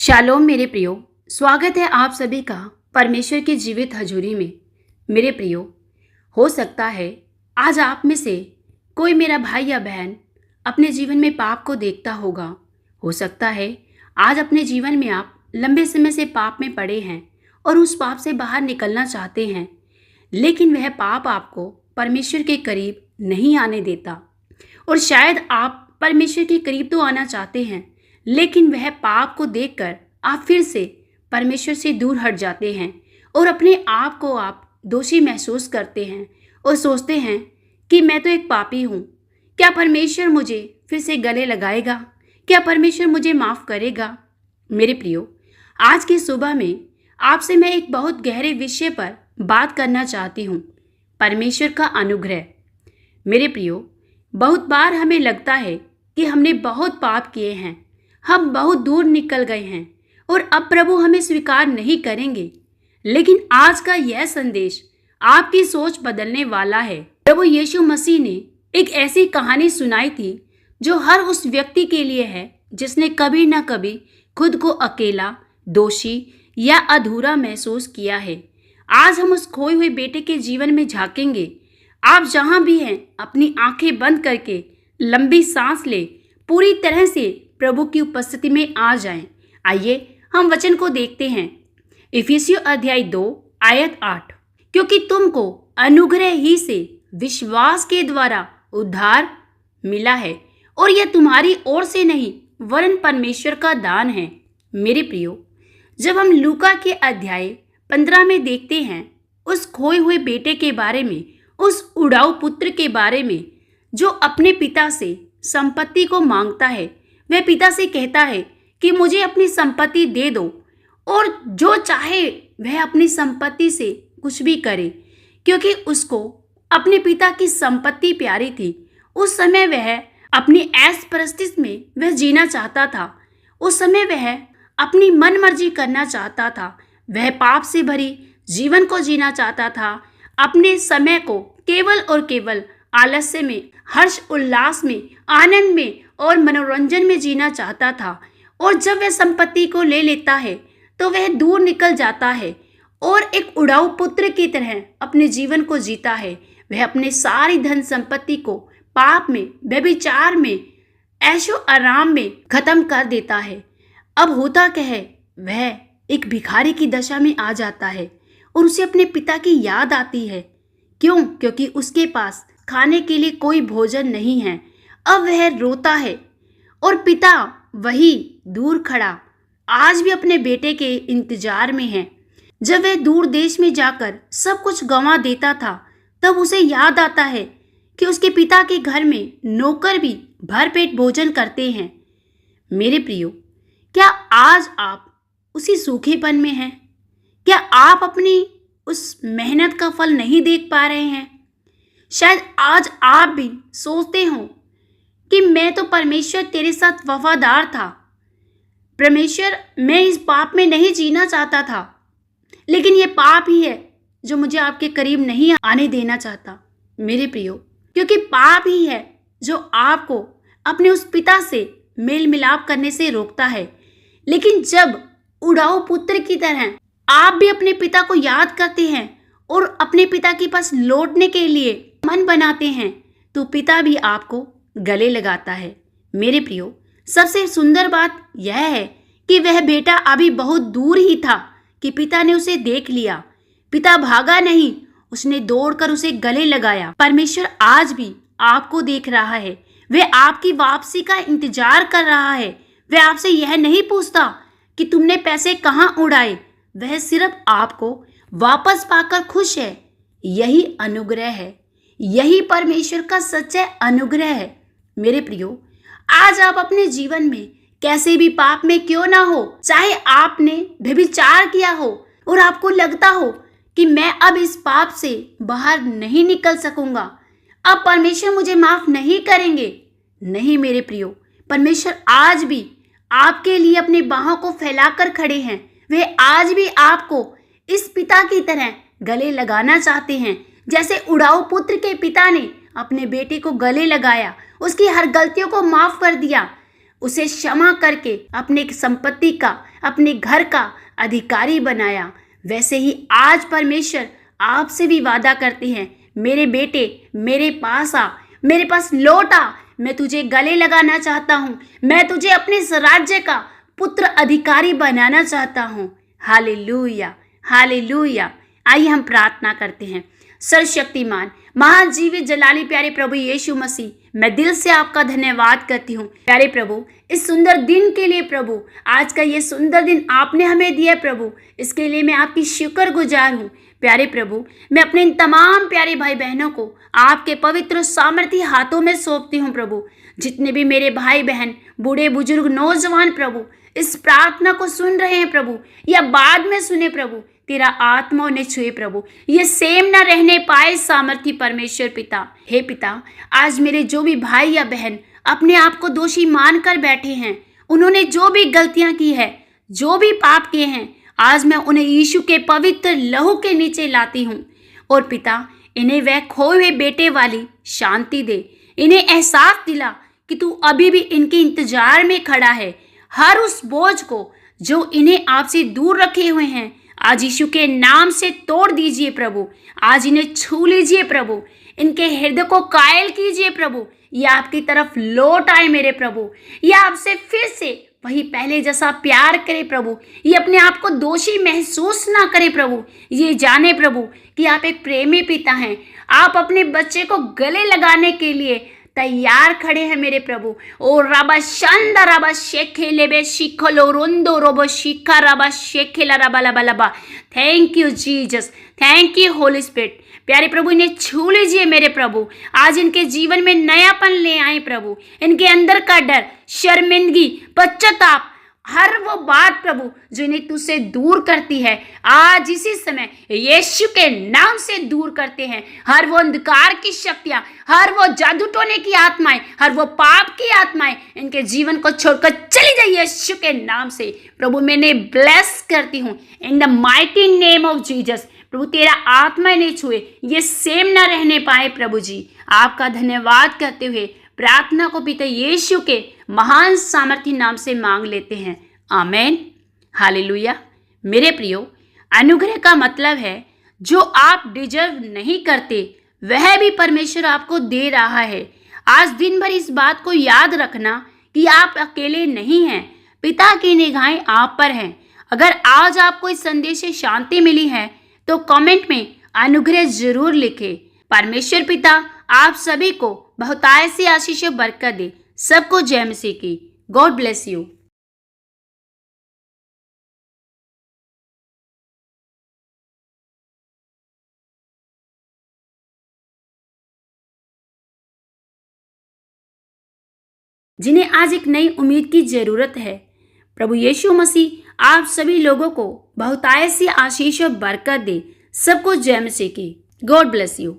Shalom मेरे प्रियो, स्वागत है आप सभी का परमेश्वर की जीवित हजूरी में। मेरे प्रियो, हो सकता है आज आप में से कोई मेरा भाई या बहन अपने जीवन में पाप को देखता होगा। हो सकता है आज अपने जीवन में आप लंबे समय से पाप में पड़े हैं और उस पाप से बाहर निकलना चाहते हैं, लेकिन वह पाप आपको परमेश्वर के करीब नहीं आने देता। और शायद आप परमेश्वर के करीब तो आना चाहते हैं, लेकिन वह पाप को देखकर आप फिर से परमेश्वर से दूर हट जाते हैं और अपने आप को आप दोषी महसूस करते हैं और सोचते हैं कि मैं तो एक पापी हूँ। क्या परमेश्वर मुझे फिर से गले लगाएगा? क्या परमेश्वर मुझे माफ़ करेगा? मेरे प्रियो, आज की सुबह में आपसे मैं एक बहुत गहरे विषय पर बात करना चाहती हूँ, परमेश्वर का अनुग्रह। मेरे प्रियो, बहुत बार हमें लगता है कि हमने बहुत पाप किए हैं, हम बहुत दूर निकल गए हैं और अब प्रभु हमें स्वीकार नहीं करेंगे। लेकिन आज का यह संदेश आपकी सोच बदलने वाला है। प्रभु यीशु मसीह ने एक ऐसी कहानी सुनाई थी जो हर उस व्यक्ति के लिए है जिसने कभी ना कभी खुद को अकेला, दोषी या अधूरा महसूस किया है। आज हम उस खोए हुए बेटे के जीवन में झांकेंगे। आप जहां भी हैं, अपनी आंखें बंद करके लंबी सांस ले, पूरी तरह से प्रभु की उपस्थिति में आ जाएं। आइए हम वचन को देखते हैं। इफिसियों अध्याय 2 आयत 8। क्योंकि तुमको अनुग्रह ही से विश्वास के द्वारा उद्धार मिला है, और यह तुम्हारी ओर से नहीं वरन परमेश्वर का दान है। मेरे प्रियो, जब हम लूका के अध्याय 15 में देखते हैं उस खोए हुए बेटे के बारे में, उस उड़ाऊ पुत्र के बारे में जो अपने पिता से संपत्ति को मांगता है, वह पिता से कहता है कि मुझे अपनी संपत्ति दे दो, और जो चाहे वह अपनी संपत्ति से कुछ भी करे, क्योंकि उसको अपने पिता की संपत्ति प्यारी थी। उस समय वह अपनी ऐश परस्तिश में वह जीना चाहता था। उस समय वह अपनी मन मर्जी करना चाहता था। वह पाप से भरी जीवन को जीना चाहता था। अपने समय को केवल और केवल आलस्य में, हर्ष उल्लास में, आनंद में और मनोरंजन में जीना चाहता था। और जब वह संपत्ति को ले लेता है तो वह दूर निकल जाता है और एक उड़ाऊ पुत्र की तरह अपने जीवन को जीता है। वह अपने सारी धन संपत्ति को पाप में, व्यभिचार में, ऐशो आराम में खत्म कर देता है। अब होता क्या है, वह एक भिखारी की दशा में आ जाता है और उसे अपने पिता की याद आती है। क्यों? क्योंकि उसके पास खाने के लिए कोई भोजन नहीं है। अब वह रोता है और पिता वही दूर खड़ा आज भी अपने बेटे के इंतजार में है। जब वह दूर देश में जाकर सब कुछ गंवा देता था, तब उसे याद आता है कि उसके पिता के घर में नौकर भी भरपेट भोजन करते हैं। मेरे प्रियो, क्या आज आप उसी सूखेपन में हैं? क्या आप अपनी उस मेहनत का फल नहीं देख पा रहे हैं? शायद आज आप भी सोचते हो कि मैं तो परमेश्वर तेरे साथ वफादार था, परमेश्वर मैं इस पाप में नहीं जीना चाहता था, लेकिन ये पाप ही है जो मुझे आपके करीब नहीं आने देना चाहता। मेरे प्रियो, क्योंकि पाप ही है जो आपको अपने उस पिता से मेल मिलाप करने से रोकता है। लेकिन जब उड़ाऊ पुत्र की तरह आप भी अपने पिता को याद करते हैं और अपने पिता के पास लौटने के लिए मन बनाते हैं, तो पिता भी आपको गले लगाता है। मेरे प्रियो, सबसे सुंदर बात यह है कि वह बेटा अभी बहुत दूर ही था कि पिता ने उसे देख लिया। पिता भागा नहीं, उसने दौड़कर उसे गले लगाया। परमेश्वर आज भी आपको देख रहा है। वह आपकी वापसी का इंतजार कर रहा है। वह आपसे यह नहीं पूछता कि तुमने पैसे कहाँ उड़ाए। वह सिर्फ आपको वापस पाकर खुश है। यही अनुग्रह है, यही परमेश्वर का सच्चा अनुग्रह है। मेरे प्रियो, आज आप अपने जीवन में कैसे भी पाप में क्यों ना हो, चाहे आपने व्यभिचार किया हो और आपको लगता हो कि मैं अब इस पाप से बाहर नहीं निकल सकूंगा, अब परमेश्वर मुझे माफ नहीं करेंगे। नहीं मेरे प्रियो, परमेश्वर आज भी आपके लिए अपनी बाहों को फैलाकर खड़े हैं। वे आज भी आपको इस पिता की तरह गले लगाना चाहते हैं। जैसे उड़ाऊ पुत्र के पिता ने अपने बेटे को गले लगाया, उसकी हर गलतियों को माफ कर दिया, उसे क्षमा करके अपने संपत्ति का, अपने घर का अधिकारी बनाया, वैसे ही आज परमेश्वर आपसे भी वादा करते हैं, मेरे बेटे मेरे पास आ, मेरे पास लौट आ, मैं तुझे गले लगाना चाहता हूँ, मैं तुझे अपने इस राज्य का पुत्र अधिकारी बनाना चाहता हूँ। Hallelujah, hallelujah. आइए हम प्रार्थना करते हैं। सर्वशक्तिमान महाजीवित जलाली प्यारे प्रभु यीशु मसीह, मैं दिल से आपका धन्यवाद करती हूँ प्यारे प्रभु, इस सुंदर दिन के लिए प्रभु। आज का ये सुंदर दिन आपने हमें दिया प्रभु, इसके लिए मैं आपकी शुक्रगुजार हूँ प्यारे प्रभु। मैं अपने इन तमाम प्यारे भाई बहनों को आपके पवित्र सामर्थी हाथों में सौंपती हूँ प्रभु। जितने भी मेरे भाई बहन, बूढ़े बुजुर्ग, नौजवान प्रभु इस प्रार्थना को सुन रहे हैं प्रभु, या बाद में सुने प्रभु, तेरा आत्मा उन्हें छुए प्रभु, ये सेम न रहने पाए सामर्थी परमेश्वर पिता। हे पिता, आज मेरे जो भी भाई या बहन अपने आप को दोषी मानकर बैठे हैं, उन्होंने जो भी गलतियां की है, जो भी पाप किए हैं, आज मैं उन्हें यीशु के पवित्र लहू के नीचे लाती हूँ। और पिता, इन्हें वह खोए हुए बेटे वाली शांति दे, इन्हें एहसास दिला कि तू अभी भी इनके इंतजार में खड़ा है। हर उस बोझ को जो इन्हें आपसे दूर रखे हुए हैं, आज यीशु के नाम से तोड़ दीजिए प्रभु। आज इन्हें छू लीजिए प्रभु, इनके हृदय को कायल कीजिए प्रभु। ये आपकी तरफ लौट आए मेरे प्रभु, ये आपसे फिर से वही पहले जैसा प्यार करे प्रभु। ये अपने आप को दोषी महसूस ना करे प्रभु, ये जाने प्रभु कि आप एक प्रेमी पिता हैं। आप अपने बच्चे को गले लगाने के लिए तैयार खड़े हैं मेरे प्रभु। ओ रबा शांदा रबा शेखे लेबे शिखलो रोंदो रोबो शिखा रबा शेखे ला रबा लबा लबा। Thank you Jesus, thank you Holi spirit. प्यारे प्रभु, इन्हें छू लीजिए मेरे प्रभु। आज इनके जीवन में नयापन ले आए प्रभु। इनके अंदर का डर, शर्मिंदगी, पश्चाताप, हर वो बात प्रभु जो इन्हें तुझसे दूर करती है, आज इसी समय यीशु के नाम से दूर करते हैं। हर वो अंधकार की शक्तियां, हर वो जादू टोने की आत्माएं, हर वो पाप की आत्माएं इनके जीवन को छोड़कर चली जाइए यीशु के नाम से। प्रभु, मैं इन्हें ब्लेस करती हूँ in the mighty name of Jesus. प्रभु, तेरा आत्मा इन्हें छुए, ये सेम ना रहने पाए प्रभु जी। आपका धन्यवाद करते हुए प्रार्थना को पिता यीशु के महान सामर्थी नाम से मांग लेते हैं, आमेन, हालेलुया। मेरे प्रियो, अनुग्रह का मतलब है जो आप डिजर्व नहीं करते वह भी परमेश्वर आपको दे रहा है। आज दिन भर इस बात को याद रखना कि आप अकेले नहीं हैं, पिता की निगाहें आप पर हैं। अगर आज आपको इस संदेश से शांति मिली है तो कमेंट में अनुग्रह जरूर लिखें। परमेश्वर पिता आप सभी को बहुतायत सी आशीष बरकत दे। सबको जय मसीह की। God bless you. जिन्हें आज एक नई उम्मीद की जरूरत है, प्रभु यीशु मसीह आप सभी लोगों को बहुतायत सी आशीष और बरकत दे। सबको जय मसीह की। God bless you.